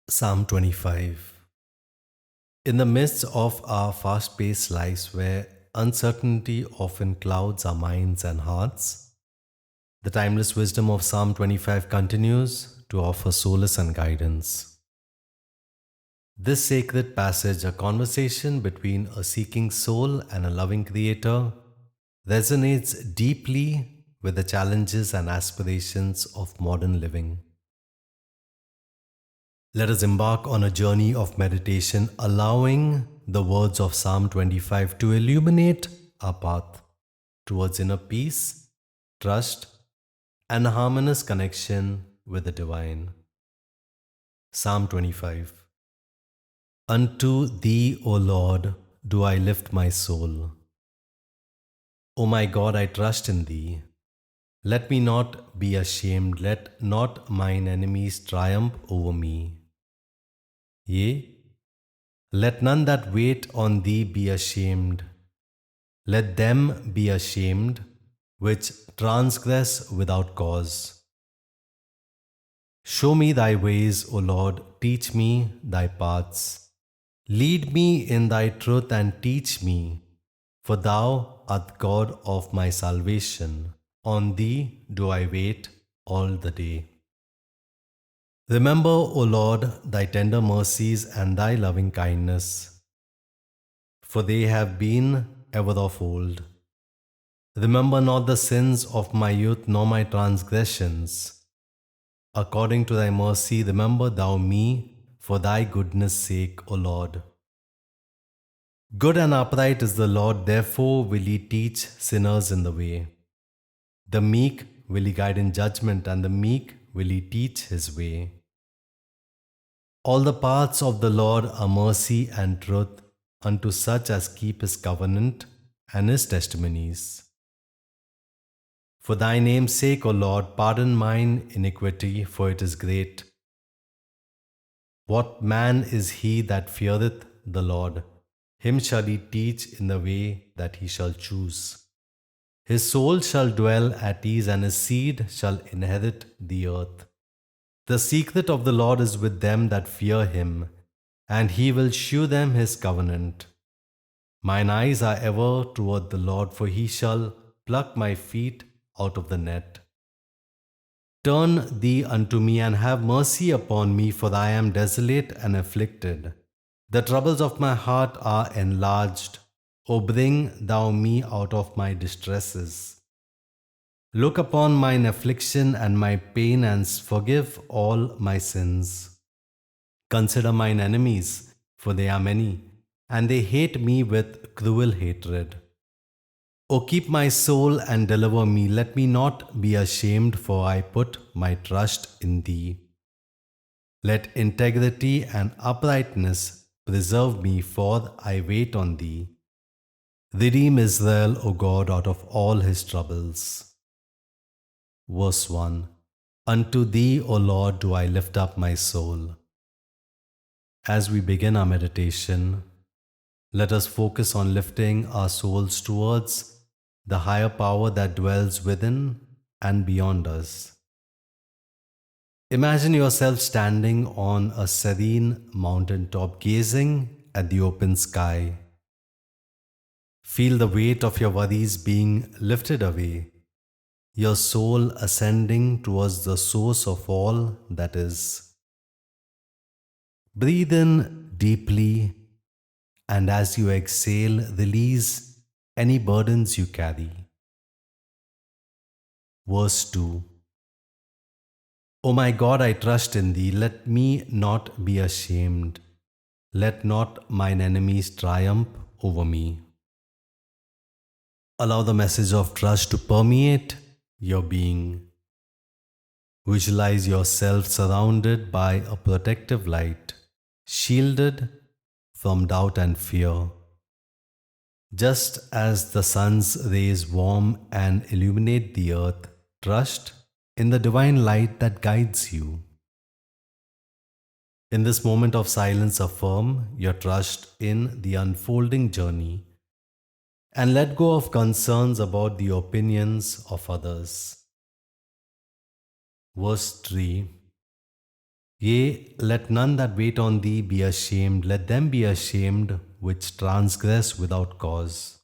Psalm 25. In the midst of our fast paced lives where uncertainty often clouds our minds and hearts, the timeless wisdom of Psalm 25 continues to offer solace and guidance. This sacred passage, a conversation between a seeking soul and a loving Creator, resonates deeply with the challenges and aspirations of modern living. Let us embark on a journey of meditation, allowing the words of Psalm 25 to illuminate our path towards inner peace, trust, and a harmonious connection with the divine. Psalm 25. Unto thee, O Lord, do I lift my soul. O my God, I trust in thee. Let me not be ashamed, let not mine enemies triumph over me. Yea, let none that wait on thee be ashamed. Let them be ashamed which transgress without cause. Show me thy ways, O Lord, teach me thy paths. Lead me in thy truth and teach me, for thou art God of my salvation. On thee do I wait all the day. Remember, O Lord, thy tender mercies and thy loving kindness, for they have been ever of old. Remember not the sins of my youth nor my transgressions. According to thy mercy, remember thou me for thy goodness' sake, O Lord. Good and upright is the Lord, therefore will he teach sinners in the way. The meek will he guide in judgment, and the meek will he teach his way. All the paths of the Lord are mercy and truth unto such as keep his covenant and his testimonies. For thy name's sake, O Lord, pardon mine iniquity, for it is great. What man is he that feareth the Lord? Him shall he teach in the way that he shall choose. His soul shall dwell at ease, and his seed shall inherit the earth. The secret of the Lord is with them that fear him, and he will shew them his covenant. Mine eyes are ever toward the Lord, for he shall pluck my feet out of the net. Turn thee unto me, and have mercy upon me, for I am desolate and afflicted. The troubles of my heart are enlarged. O bring thou me out of my distresses. Look upon mine affliction and my pain, and forgive all my sins. Consider mine enemies, for they are many, and they hate me with cruel hatred. O keep my soul and deliver me. Let me not be ashamed, for I put my trust in thee. Let integrity and uprightness preserve me, for I wait on thee. Redeem Israel, O God, out of all his troubles. Verse 1. Unto thee, O Lord, do I lift up my soul. As we begin our meditation, let us focus on lifting our souls towards the higher power that dwells within and beyond us. Imagine yourself standing on a serene mountaintop, gazing at the open sky. Feel the weight of your worries being lifted away, your soul ascending towards the source of all that is. Breathe in deeply, and as you exhale, release any burdens you carry. Verse 2. O my God, I trust in thee. Let me not be ashamed. Let not mine enemies triumph over me. Allow the message of trust to permeate your being. Visualize yourself surrounded by a protective light, shielded from doubt and fear. Just as the sun's rays warm and illuminate the earth, trust in the divine light that guides you. In this moment of silence, affirm your trust in the unfolding journey and let go of concerns about the opinions of others. Verse 3. Yea, let none that wait on thee be ashamed, let them be ashamed which transgress without cause.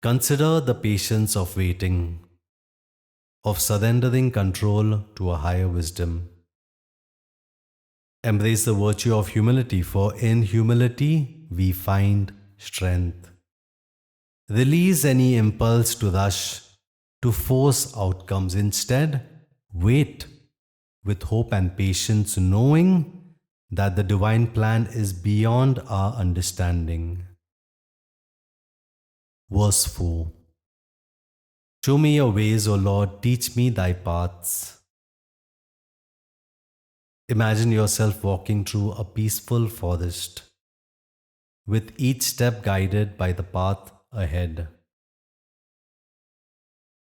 Consider the patience of waiting, of surrendering control to a higher wisdom. Embrace the virtue of humility, for in humility we find strength. Release any impulse to rush, to force outcomes. Instead, wait with hope and patience, knowing that the divine plan is beyond our understanding. Verse 4. Show me your ways, O Lord, teach me thy paths. Imagine yourself walking through a peaceful forest, with each step guided by the path ahead.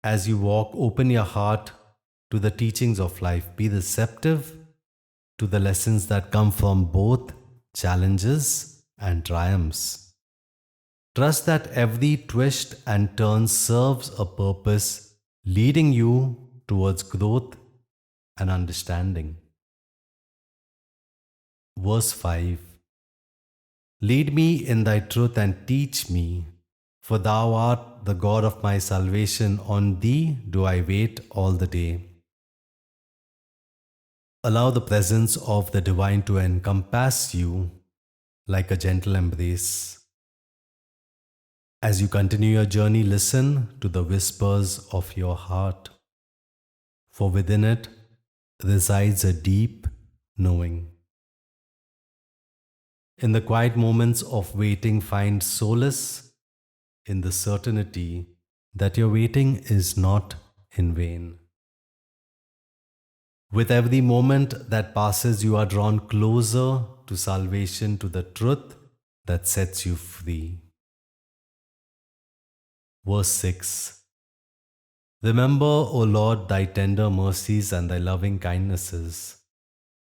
As you walk, open your heart to the teachings of life. Be receptive to the lessons that come from both challenges and triumphs. Trust that every twist and turn serves a purpose, leading you towards growth and understanding. Verse 5. Lead me in thy truth and teach me, for thou art the God of my salvation. On thee do I wait all the day. Allow the presence of the divine to encompass you like a gentle embrace. As you continue your journey, listen to the whispers of your heart, for within it resides a deep knowing. In the quiet moments of waiting, find solace in the certainty that your waiting is not in vain. With every moment that passes, you are drawn closer to salvation, to the truth that sets you free. Verse 6. Remember, O Lord, thy tender mercies and thy loving kindnesses,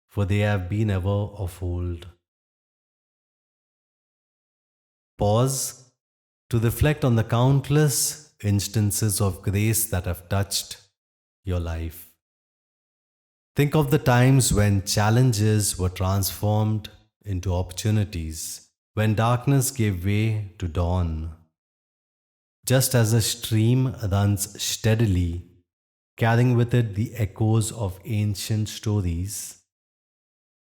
for they have been ever of old. Pause to reflect on the countless instances of grace that have touched your life. Think of the times when challenges were transformed into opportunities, when darkness gave way to dawn. Just as a stream runs steadily, carrying with it the echoes of ancient stories,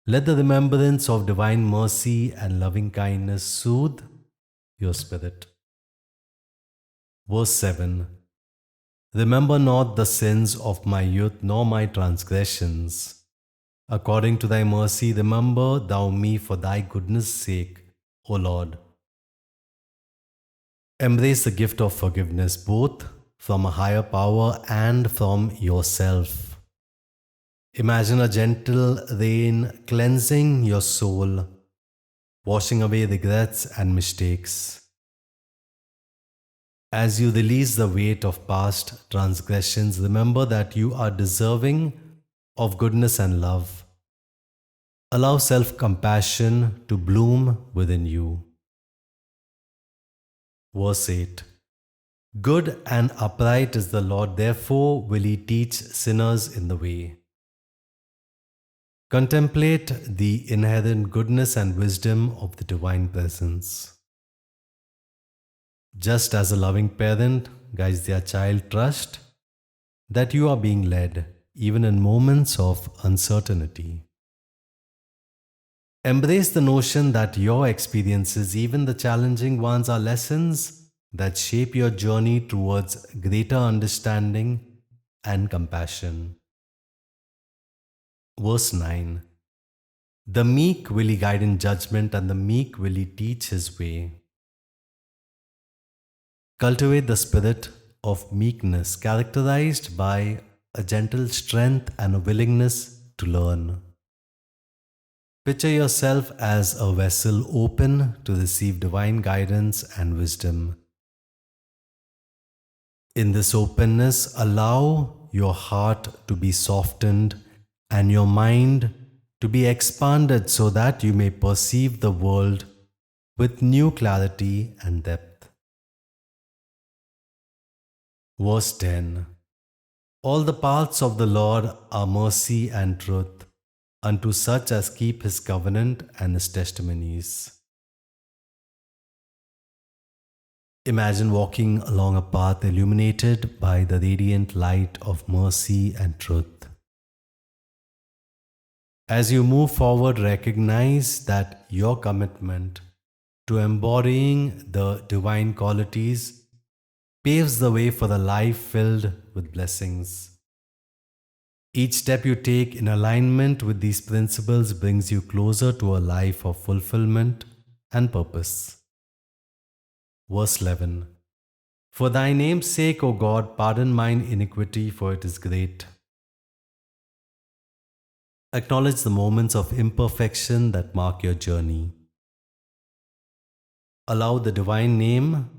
let the remembrance of divine mercy and loving kindness soothe your spirit. Verse 7. Remember not the sins of my youth, nor my transgressions. According to thy mercy, remember thou me for thy goodness' sake, O Lord. Embrace the gift of forgiveness, both from a higher power and from yourself. Imagine a gentle rain cleansing your soul, washing away regrets and mistakes. As you release the weight of past transgressions, remember that you are deserving of goodness and love. Allow self-compassion to bloom within you. Verse 8. Good and upright is the Lord, therefore will he teach sinners in the way. Contemplate the inherent goodness and wisdom of the divine presence. Just as a loving parent guides their child, trust that you are being led even in moments of uncertainty. Embrace the notion that your experiences, even the challenging ones, are lessons that shape your journey towards greater understanding and compassion. Verse 9. The meek will he guide in judgment, and the meek will he teach his way. Cultivate the spirit of meekness, characterized by a gentle strength and a willingness to learn. Picture yourself as a vessel open to receive divine guidance and wisdom. In this openness, allow your heart to be softened and your mind to be expanded so that you may perceive the world with new clarity and depth. Verse 10. All the paths of the Lord are mercy and truth unto such as keep his covenant and his testimonies. Imagine walking along a path illuminated by the radiant light of mercy and truth. As you move forward, recognize that your commitment to embodying the divine qualities paves the way for a life filled with blessings. Each step you take in alignment with these principles brings you closer to a life of fulfillment and purpose. Verse 11. For thy name's sake, O God, pardon mine iniquity, for it is great. Acknowledge the moments of imperfection that mark your journey. Allow the divine name,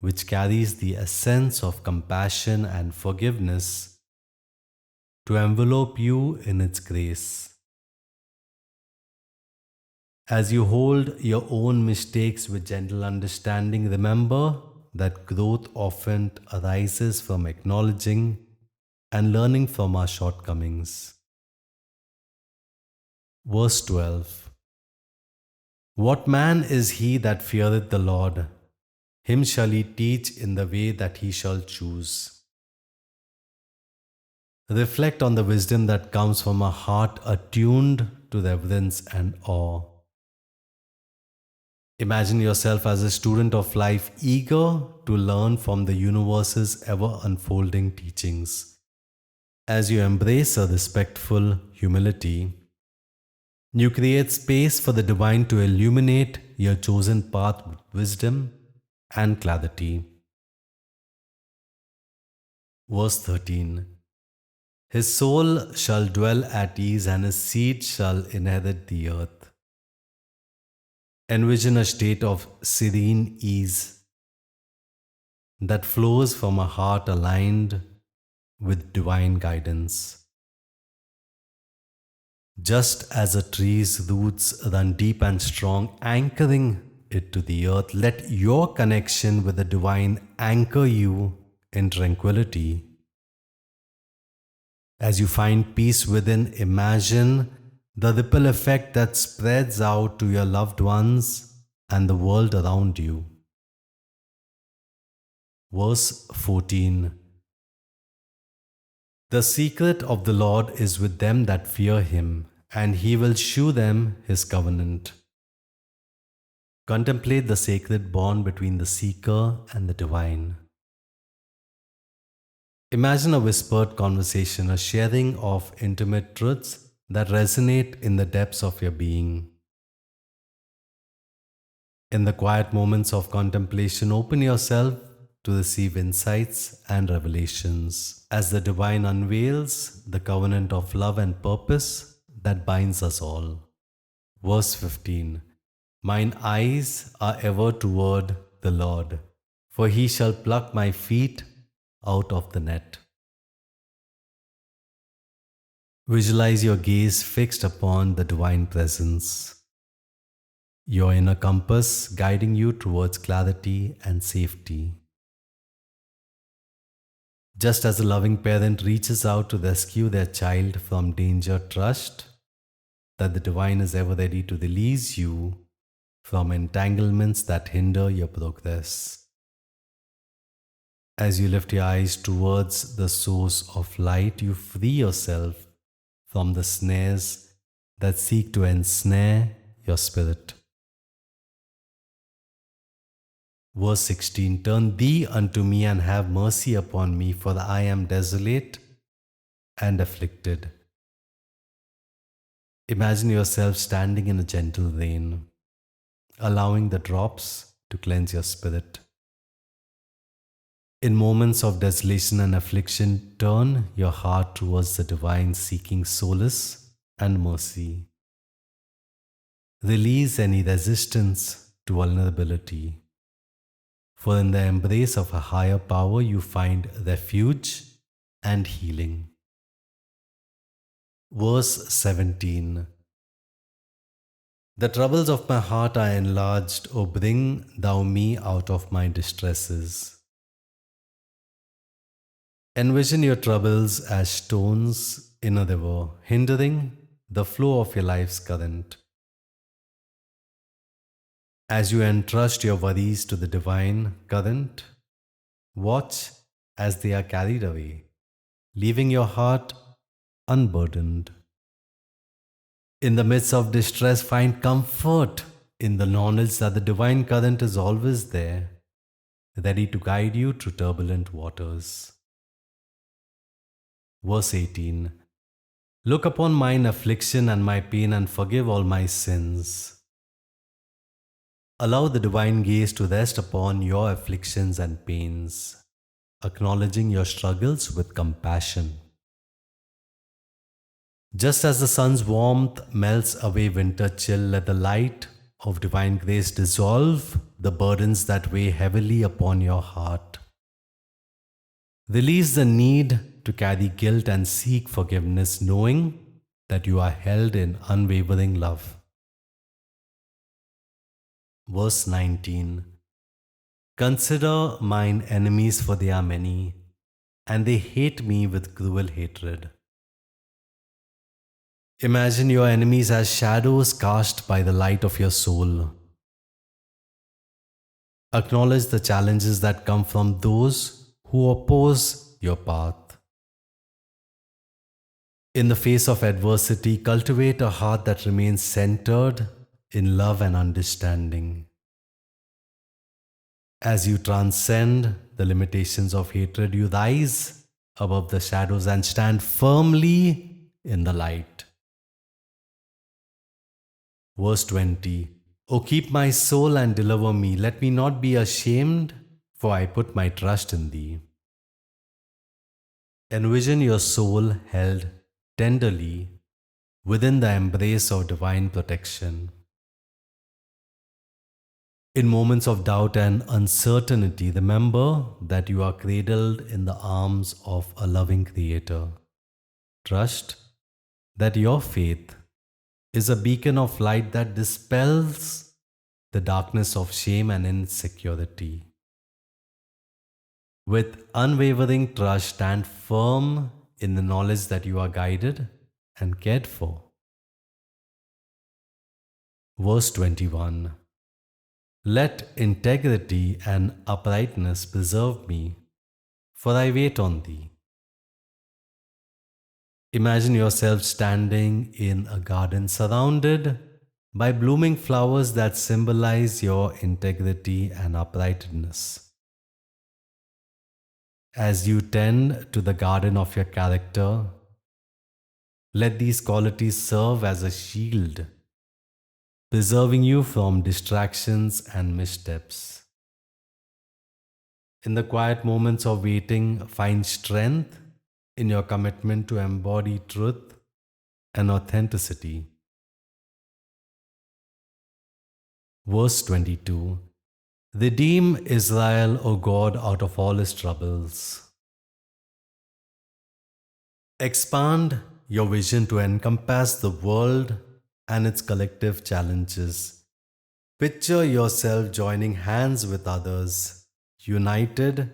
which carries the essence of compassion and forgiveness, to envelope you in its grace. As you hold your own mistakes with gentle understanding, remember that growth often arises from acknowledging and learning from our shortcomings. Verse 12. What man is he that feareth the Lord? Him shall he teach in the way that he shall choose. Reflect on the wisdom that comes from a heart attuned to reverence and awe. Imagine yourself as a student of life, eager to learn from the universe's ever unfolding teachings. As you embrace a respectful humility, you create space for the divine to illuminate your chosen path with wisdom and clarity. Verse 13. His soul shall dwell at ease, and his seed shall inherit the earth. Envision a state of serene ease that flows from a heart aligned with divine guidance. Just as a tree's roots run deep and strong, anchoring it to the earth, let your connection with the divine anchor you in tranquility. As you find peace within, imagine the ripple effect that spreads out to your loved ones and the world around you. Verse 14. The secret of the Lord is with them that fear him, and he will shew them his covenant. Contemplate the sacred bond between the seeker and the divine. Imagine a whispered conversation, a sharing of intimate truths that resonate in the depths of your being. In the quiet moments of contemplation, open yourself to receive insights and revelations as the divine unveils the covenant of love and purpose that binds us all. Verse 15. Mine eyes are ever toward the Lord, for he shall pluck my feet out of the net. Visualize your gaze fixed upon the divine presence, your inner compass guiding you towards clarity and safety. Just as a loving parent reaches out to rescue their child from danger, trust that the divine is ever ready to release you from entanglements that hinder your progress. As you lift your eyes towards the source of light, you free yourself from the snares that seek to ensnare your spirit. Verse 16. Turn thee unto me and have mercy upon me, for I am desolate and afflicted. Imagine yourself standing in a gentle rain, allowing the drops to cleanse your spirit. In moments of desolation and affliction, turn your heart towards the divine, seeking solace and mercy. Release any resistance to vulnerability, for in the embrace of a higher power you find refuge and healing. Verse 17. The troubles of my heart are enlarged, O bring thou me out of my distresses. Envision your troubles as stones in a river, hindering the flow of your life's current. As you entrust your worries to the divine current, watch as they are carried away, leaving your heart unburdened. In the midst of distress, find comfort in the knowledge that the divine current is always there, ready to guide you through turbulent waters. Verse 18. Look upon mine affliction and my pain and forgive all my sins. Allow the divine gaze to rest upon your afflictions and pains, acknowledging your struggles with compassion. Just as the sun's warmth melts away winter chill, let the light of divine grace dissolve the burdens that weigh heavily upon your heart. Release the need to carry guilt and seek forgiveness, knowing that you are held in unwavering love. Verse 19. Consider mine enemies, for they are many, and they hate me with cruel hatred. Imagine your enemies as shadows cast by the light of your soul. Acknowledge the challenges that come from those who oppose your path. In the face of adversity, cultivate a heart that remains centered in love and understanding. As you transcend the limitations of hatred, you rise above the shadows and stand firmly in the light. Verse 20. O keep my soul and deliver me. Let me not be ashamed, for I put my trust in thee. Envision your soul held tenderly within the embrace of divine protection. In moments of doubt and uncertainty, remember that you are cradled in the arms of a loving Creator. Trust that your faith is a beacon of light that dispels the darkness of shame and insecurity. With unwavering trust, stand firm in the knowledge that you are guided and cared for. Verse 21. Let integrity and uprightness preserve me, for I wait on thee. Imagine yourself standing in a garden surrounded by blooming flowers that symbolize your integrity and uprightness. As you tend to the garden of your character, let these qualities serve as a shield, preserving you from distractions and missteps. In the quiet moments of waiting, find strength in your commitment to embody truth and authenticity. Verse 22. Redeem Israel, O God, out of all his troubles. Expand your vision to encompass the world and its collective challenges. Picture yourself joining hands with others, united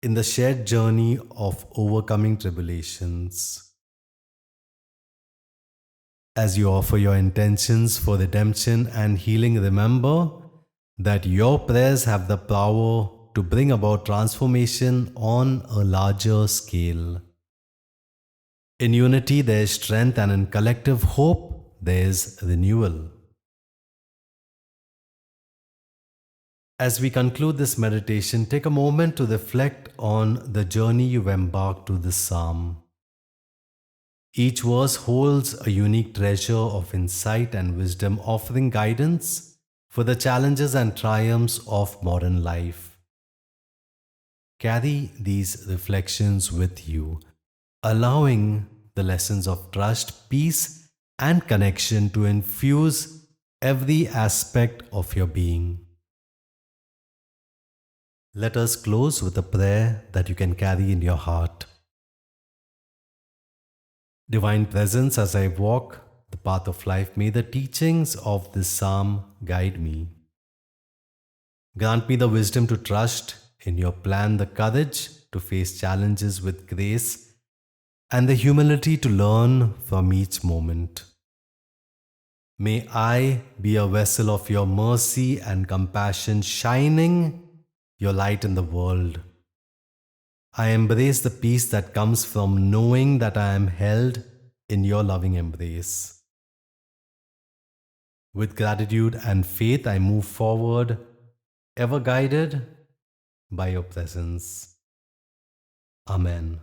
in the shared journey of overcoming tribulations. As you offer your intentions for redemption and healing, remember that your prayers have the power to bring about transformation on a larger scale. In unity, there is strength, and in collective hope, there is renewal. As we conclude this meditation, take a moment to reflect on the journey you've embarked to this psalm. Each verse holds a unique treasure of insight and wisdom, offering guidance for the challenges and triumphs of modern life. Carry these reflections with you, allowing the lessons of trust, peace, and connection to infuse every aspect of your being. Let us close with a prayer that you can carry in your heart. Divine Presence, as I walk the path of life, may the teachings of this psalm guide me. Grant me the wisdom to trust in your plan, the courage to face challenges with grace and the humility to learn from each moment. May I be a vessel of your mercy and compassion, shining your light in the world. I embrace the peace that comes from knowing that I am held in your loving embrace. With gratitude and faith, I move forward, ever guided by your presence. Amen.